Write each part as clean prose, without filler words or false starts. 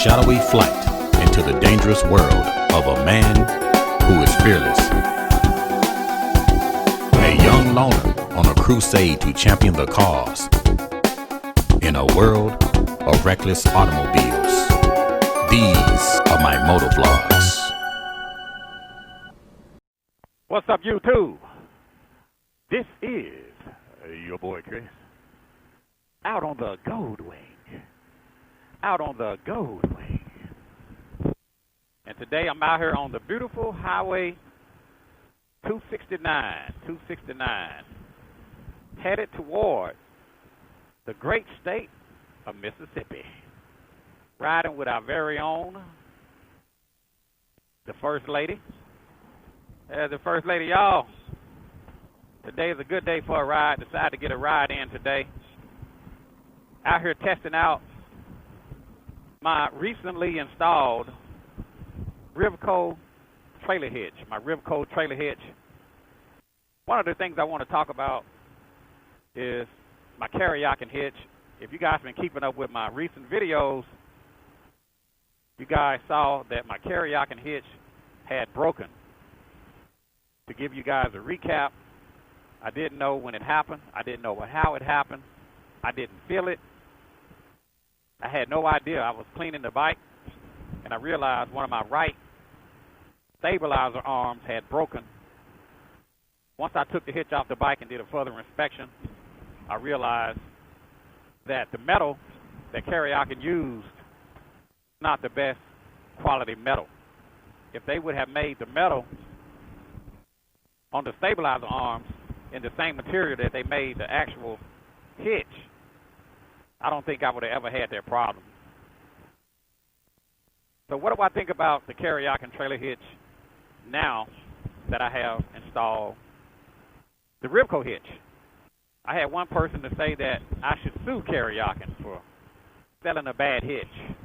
shadowy flight into the dangerous world of a man who is fearless. A young loner on a crusade to champion the cause in a world of reckless automobiles. These are my motovlogs. What's up, YouTube? This is your boy Chris, out on the Gold Wing. And today I'm out here on the beautiful Highway 269, headed toward the great state of Mississippi, riding with our very own, the First Lady. The First Lady, y'all. Today is a good day for a ride. Decided to get a ride in today. Out here testing out my recently installed Rivco trailer hitch. My Rivco trailer hitch. One of the things I want to talk about is my Kuryakyn hitch. If you guys have been keeping up with my recent videos, you guys saw that my Kuryakyn hitch had broken. To give you guys a recap, I didn't know when it happened. I didn't know how it happened. I didn't feel it. I had no idea. I was cleaning the bike, and I realized one of my right stabilizer arms had broken. Once I took the hitch off the bike and did a further inspection, I realized that the metal that Kuryakyn used is not the best quality metal. If they would have made the metal on the stabilizer arms in the same material that they made the actual hitch, I don't think I would have ever had that problem. So what do I think about the Kuryakyn trailer hitch now that I have installed the Rivco hitch? I had one person to say that I should sue Kuryakyn for selling a bad hitch.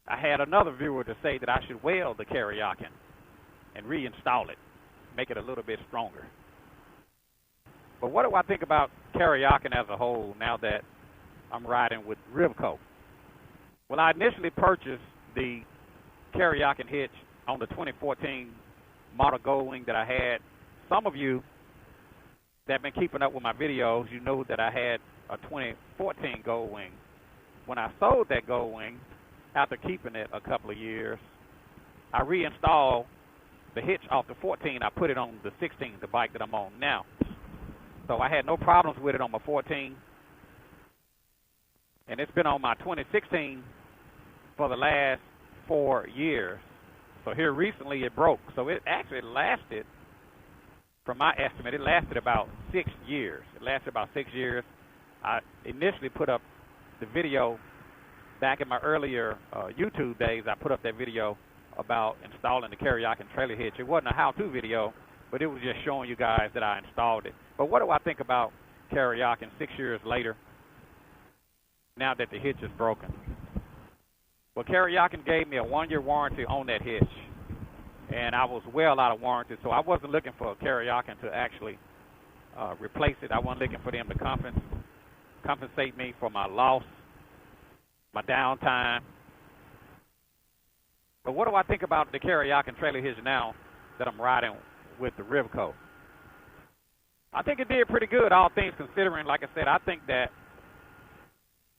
I had another viewer to say that I should weld the Kuryakyn and reinstall it, make it a little bit stronger. But what do I think about Kuryakyn as a whole now that I'm riding with Rivco? Well, I initially purchased the Kuryakyn hitch on the 2014 model Gold Wing that I had. Some of you that have been keeping up with my videos, you know that I had a 2014 Gold Wing. When I sold that Gold Wing, after keeping it a couple of years, I reinstalled the hitch off the 14. I put it on the 16, the bike that I'm on now. So I had no problems with it on my 14. And it's been on my 2016 for the last 4 years. So here recently it broke. So it actually lasted, from my estimate, it lasted about 6 years. I initially put up the video back in my earlier YouTube days. I put up that video about installing the Kuryakyn trailer hitch. It wasn't a how-to video, but it was just showing you guys that I installed it. But what do I think about Kuryakyn 6 years later, now that the hitch is broken? Well, Kuryakyn gave me a 1-year warranty on that hitch, and I was well out of warranty, so I wasn't looking for Kuryakyn to actually replace it. I wasn't looking for them to compensate me for my loss, my downtime. But what do I think about the Kuryakyn trailer hitch now that I'm riding with the Rivco? I think it did pretty good, all things considering. Like I said, I think that,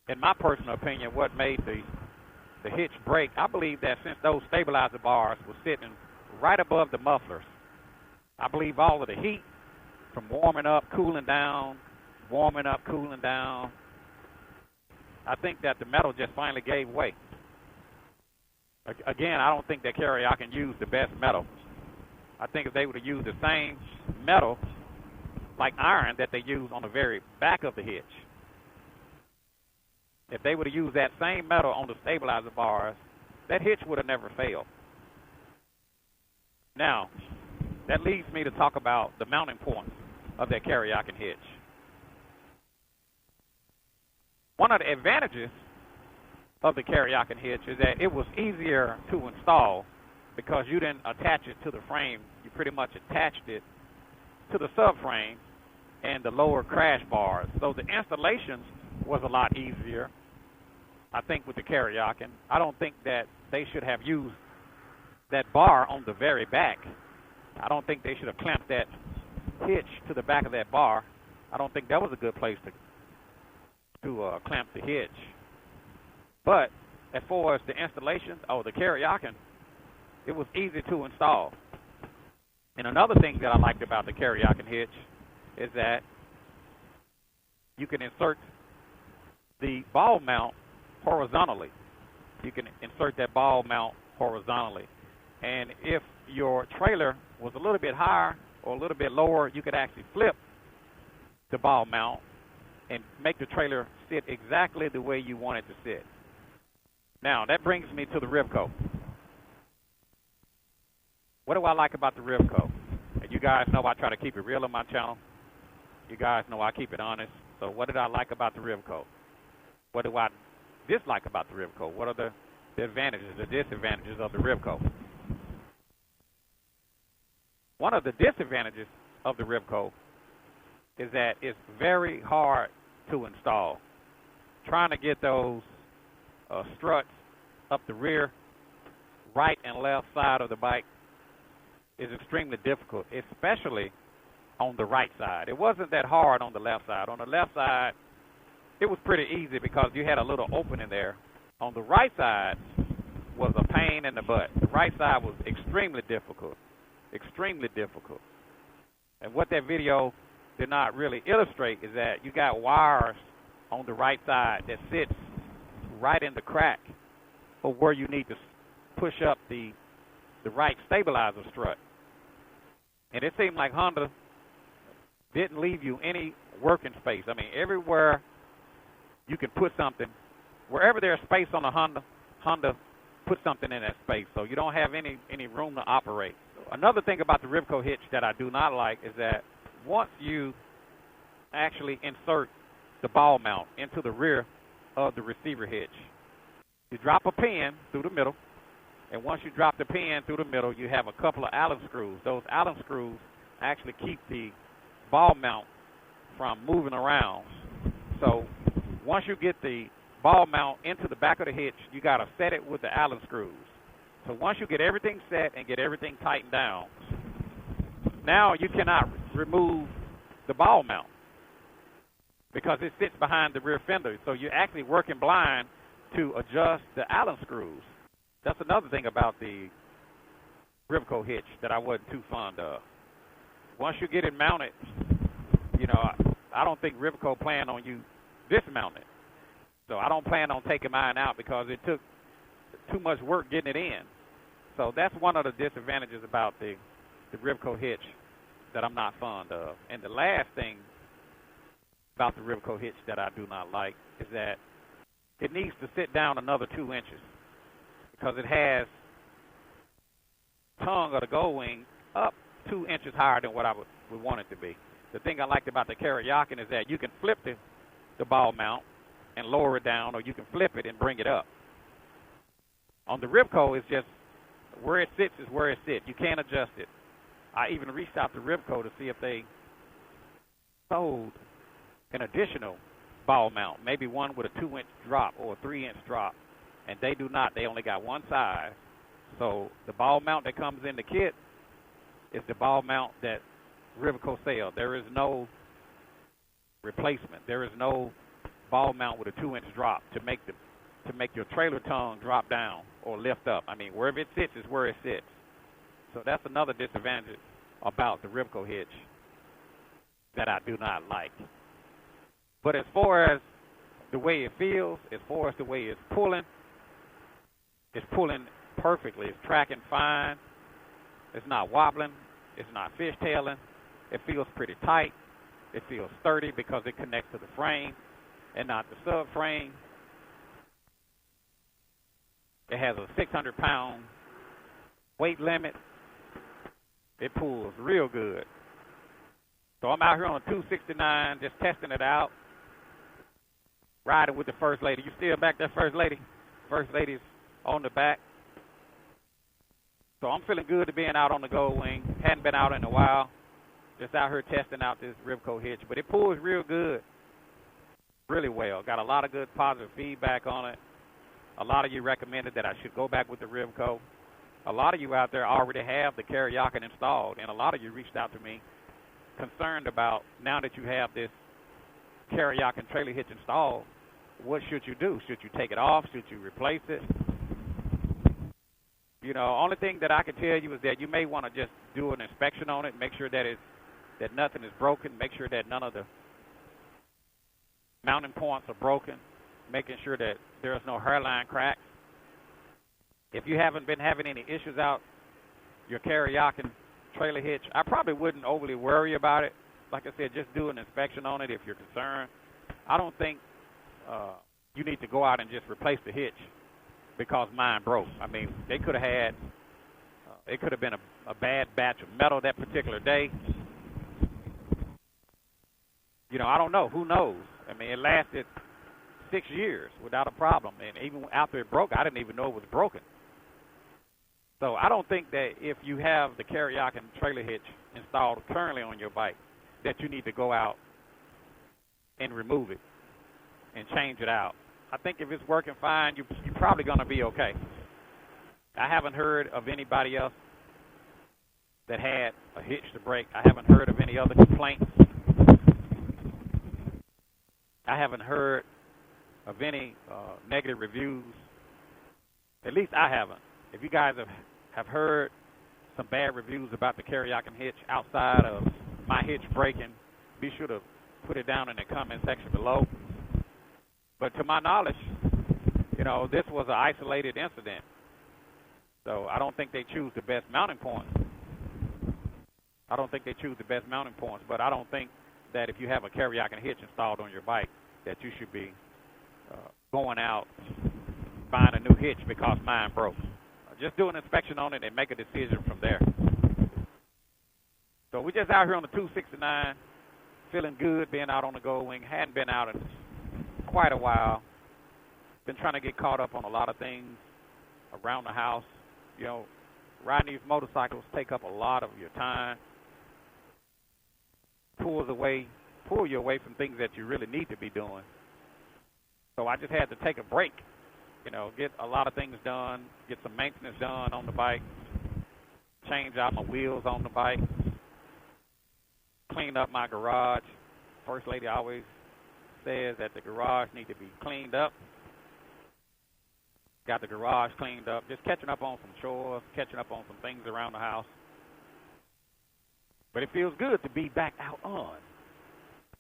in my personal opinion, what made the hitch break, I believe that since those stabilizer bars were sitting right above the mufflers, I believe all of the heat from warming up, cooling down, I think that the metal just finally gave way. Again, I don't think that Kuryakyn used the best metal. I think if they would have used the same metal, like iron, that they use on the very back of the hitch, if they would have used that same metal on the stabilizer bars, that hitch would have never failed. Now, that leads me to talk about the mounting points of that Kuryakyn hitch. One of the advantages of the Kuryakyn hitch is that it was easier to install because you didn't attach it to the frame. You pretty much attached it to the subframe and the lower crash bars. So the installation was a lot easier. I think with the Kuryakyn, I don't think that they should have used that bar on the very back. I don't think they should have clamped that hitch to the back of that bar. I don't think that was a good place to clamp the hitch. But as far as the installation, the Kuryakyn, it was easy to install. And another thing that I liked about the Kuryakyn hitch is that you can insert the ball mount horizontally. You can insert that ball mount horizontally. And if your trailer was a little bit higher or a little bit lower, you could actually flip the ball mount and make the trailer sit exactly the way you want it to sit. Now, that brings me to the Rivco. What do I like about the Rivco? And you guys know I try to keep it real on my channel. You guys know I keep it honest. So what did I like about the Rivco? What do I dislike about the Rivco? What are the advantages, the disadvantages of the Rivco? One of the disadvantages of the Rivco is that it's very hard to install. Trying to get those struts up the rear, right and left side of the bike is extremely difficult, especially on the right side. It wasn't that hard on the left side. On the left side, it was pretty easy because you had a little opening there. On the right side was a pain in the butt. The right side was extremely difficult. Extremely difficult. And what that video did not really illustrate is that you got wires on the right side that sits right in the crack of where you need to push up the right stabilizer strut. And it seemed like Honda didn't leave you any working space. I mean, everywhere you can put something, wherever there's space on a Honda put something in that space, so you don't have any room to operate. Another thing about the Rivco hitch that I do not like is that once you actually insert the ball mount into the rear of the receiver hitch, you drop a pin through the middle, and once you drop the pin through the middle, you have a couple of Allen screws. Those Allen screws actually keep the ball mount from moving around. So once you get the ball mount into the back of the hitch, you got to set it with the Allen screws. So once you get everything set and get everything tightened down, now you cannot remove the ball mount because it sits behind the rear fender. So you're actually working blind to adjust the Allen screws. That's another thing about the Rivco hitch that I wasn't too fond of. Once you get it mounted, you know, I don't think Rivco planned on you dismounting. So I don't plan on taking mine out because it took too much work getting it in. So that's one of the disadvantages about the Rivco hitch that I'm not fond of. And the last thing about the Rivco hitch that I do not like is that it needs to sit down another 2 inches because it has tongue of the gold wing up 2 inches higher than what I would want it to be. The thing I liked about the Kuryakyn is that you can flip the ball mount and lower it down, or you can flip it and bring it up. On the Rivco, it's just where it sits is where it sits. You can't adjust it. I even reached out to Rivco to see if they sold an additional ball mount, maybe one with a 2-inch drop or a 3-inch drop, and they do not. They only got one size. So the ball mount that comes in the kit is the ball mount that Rivco sells. There is no replacement. There is no ball mount with a 2-inch drop to make your trailer tongue drop down or lift up. I mean, wherever it sits is where it sits. So that's another disadvantage about the Rivco hitch that I do not like. But as far as the way it feels, as far as the way it's pulling perfectly. It's tracking fine. It's not wobbling. It's not fishtailing. It feels pretty tight. It feels sturdy because it connects to the frame and not the subframe. It has a 600-pound weight limit. It pulls real good. So I'm out here on a 269 just testing it out, riding with the First Lady. You still back there, First Lady? First Lady's on the back. So I'm feeling good to being out on the Gold Wing. Hadn't been out in a while. Just out here testing out this Rivco hitch. But it pulls real good, really well. Got a lot of good positive feedback on it. A lot of you recommended that I should go back with the Rivco. A lot of you out there already have the Kuryakyn installed, and a lot of you reached out to me concerned about, now that you have this Kuryakyn trailer hitch installed, what should you do? Should you take it off? Should you replace it? You know, only thing that I can tell you is that you may want to just do an inspection on it, make sure that that nothing is broken, make sure that none of the mounting points are broken, making sure that there's no hairline cracks. If you haven't been having any issues out your Kuryakyn trailer hitch, I probably wouldn't overly worry about it. Like I said, just do an inspection on it if you're concerned. I don't think you need to go out and just replace the hitch because mine broke. I mean, they could have had, it could have been a bad batch of metal that particular day. You know, I don't know. Who knows? I mean, it lasted 6 years without a problem. And even after it broke, I didn't even know it was broken. So I don't think that if you have the Kuryakyn trailer hitch installed currently on your bike, that you need to go out and remove it and change it out. I think if it's working fine, you're probably going to be okay. I haven't heard of anybody else that had a hitch to break. I haven't heard of any other complaints. I haven't heard of any negative reviews. At least I haven't. If you guys have heard some bad reviews about the Kuryakyn hitch outside of my hitch breaking, be sure to put it down in the comment section below. But to my knowledge, you know, this was an isolated incident. So I don't think they choose the best mounting points. I don't think they choose the best mounting points, but I don't think that if you have a Kuryakyn hitch installed on your bike that you should be going out buying a new hitch because mine broke. Just do an inspection on it and make a decision from there. So we're just out here on the 269, feeling good being out on the Gold Wing. Hadn't been out in quite a while. Been trying to get caught up on a lot of things around the house. You know, riding these motorcycles take up a lot of your time. Pull you away from things that you really need to be doing. So I just had to take a break. You know, get a lot of things done, get some maintenance done on the bike, change out my wheels on the bike, clean up my garage. First lady always says that the garage needs to be cleaned up. Got the garage cleaned up, just catching up on some chores, catching up on some things around the house. But it feels good to be back out on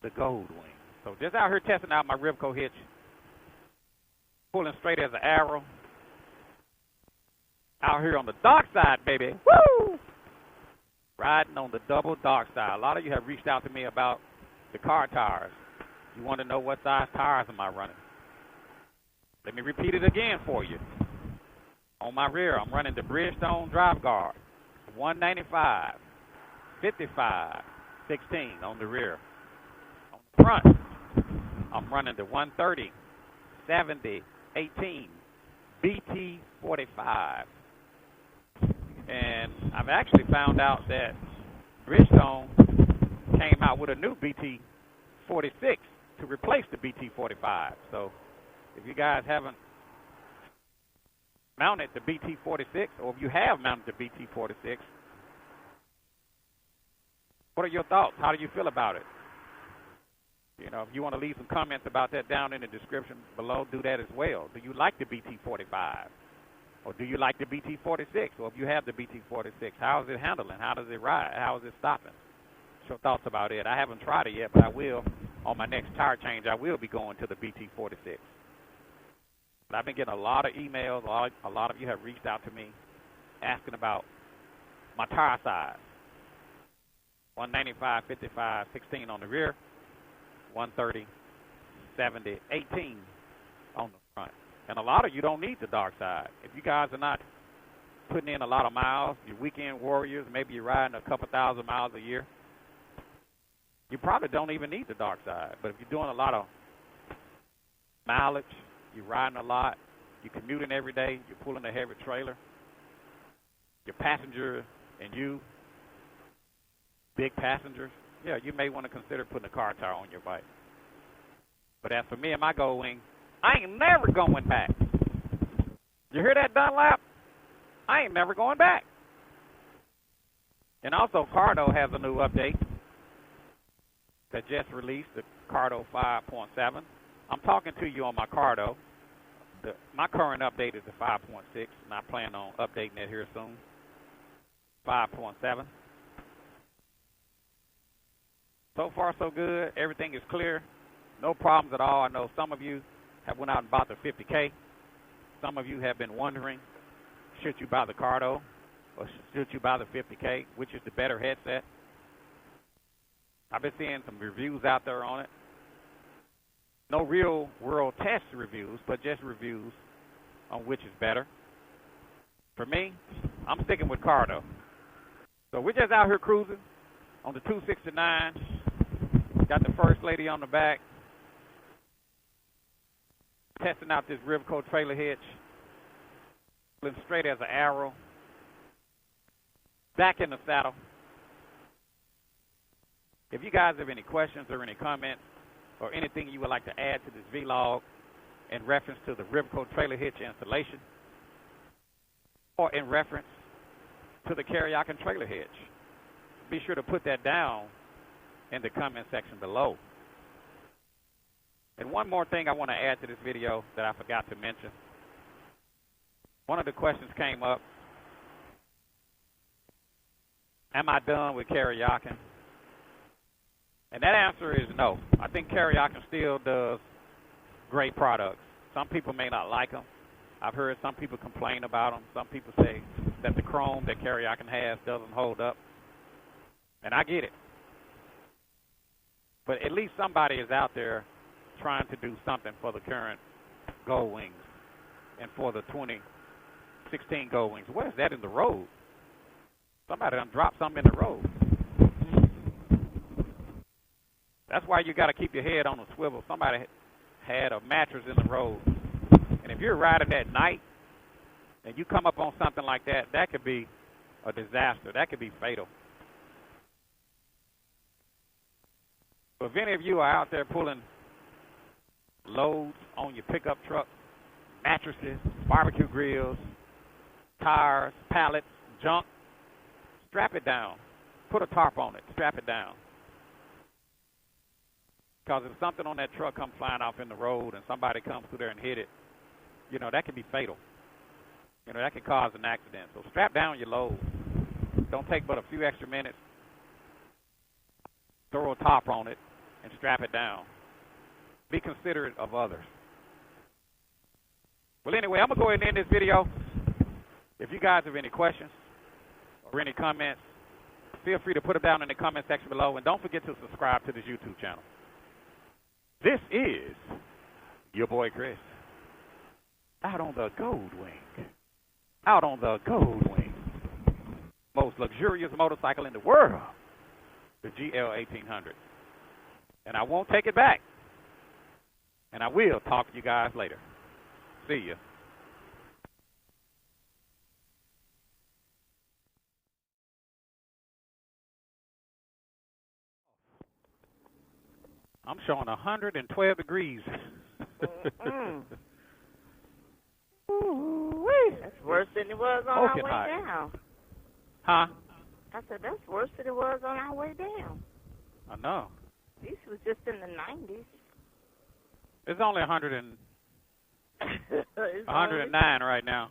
the Gold Wing. So just out here testing out my Rivco hitch. Pulling straight as an arrow. Out here on the dark side, baby. Woo! Riding on the double dark side. A lot of you have reached out to me about the car tires. You want to know what size tires am I running? Let me repeat it again for you. On my rear, I'm running the Bridgestone Drive Guard. 195, 55, 16 on the rear. On the front, I'm running the 130, 70, 18, BT45. And I've actually found out that Bridgestone came out with a new BT46 to replace the BT45. So if you guys haven't mounted the BT46, or if you have mounted the BT46, what are your thoughts? How do you feel about it? You know, if you want to leave some comments about that down in the description below, do that as well. Do you like the BT45? Or do you like the BT46? Or if you have the BT46, how is it handling? How does it ride? How is it stopping? What's your thoughts about it? I haven't tried it yet, but I will. On my next tire change, I will be going to the BT46. But I've been getting a lot of emails. A lot of you have reached out to me asking about my tire size. 195, 55, 16 on the rear. 130, 70, 18 on the front. And a lot of you don't need the dark side. If you guys are not putting in a lot of miles, you're weekend warriors, maybe you're riding a couple thousand miles a year, you probably don't even need the dark side. But if you're doing a lot of mileage, you're riding a lot, you're commuting every day, you're pulling a heavy trailer, your passenger and you, big passengers, yeah, you may want to consider putting a car tire on your bike. But as for me and my Gold Wing, I ain't never going back You hear that, Dunlap? I ain't never going back. And also, Cardo has a new update that just released, the Cardo 5.7. I'm talking to you on my Cardo. My current update is the 5.6, and I plan on updating it here soon. 5.7. So far, so good. Everything is clear. No problems at all. I know some of you have went out and bought the 50K. Some of you have been wondering, should you buy the Cardo or should you buy the 50K? Which is the better headset? I've been seeing some reviews out there on it. No real world test reviews, but just reviews on which is better. For me, I'm sticking with Cardo. So we're just out here cruising on the 269. Got the first lady on the back. Testing out this Rivco trailer hitch. Pulling straight as an arrow. Back in the saddle. If you guys have any questions or any comments or anything you would like to add to this vlog in reference to the Rivco trailer hitch installation or in reference to the Kuryakyn trailer hitch, be sure to put that down in the comment section below. And one more thing I want to add to this video that I forgot to mention. One of the questions came up, am I done with Kuryakyn? And that answer is no. I think Kuryakyn still does great products. Some people may not like them. I've heard some people complain about them. Some people say that the chrome that Kuryakyn has doesn't hold up. And I get it. But at least somebody is out there trying to do something for the current Gold Wings and for the 2016 Gold Wings. What is that in the road? Somebody done dropped something in the road. That's why you got to keep your head on a swivel. Somebody had a mattress in the road. And if you're riding at night and you come up on something like that, that could be a disaster. That could be fatal. So if any of you are out there pulling loads on your pickup truck, mattresses, barbecue grills, tires, pallets, junk, strap it down. Put a tarp on it. Strap it down. Because if something on that truck comes flying off in the road and somebody comes through there and hit it, you know, that could be fatal. You know, that could cause an accident. So strap down your load. Don't take but a few extra minutes. Throw a tarp on it and strap it down. Be considerate of others. Well, anyway, I'm going to go ahead and end this video. If you guys have any questions or any comments, feel free to put them down in the comment section below. And don't forget to subscribe to this YouTube channel. This is your boy Chris, out on the Gold Wing. Out on the Gold Wing. Most luxurious motorcycle in the world, the GL 1800. And I won't take it back. And I will talk to you guys later. See ya. I'm showing 112 degrees. Ooh-wee. That's worse than it was on our way down. Huh? I said, that's worse than it was on our way down. I know. This was just in the 90s. It's only 109 right now.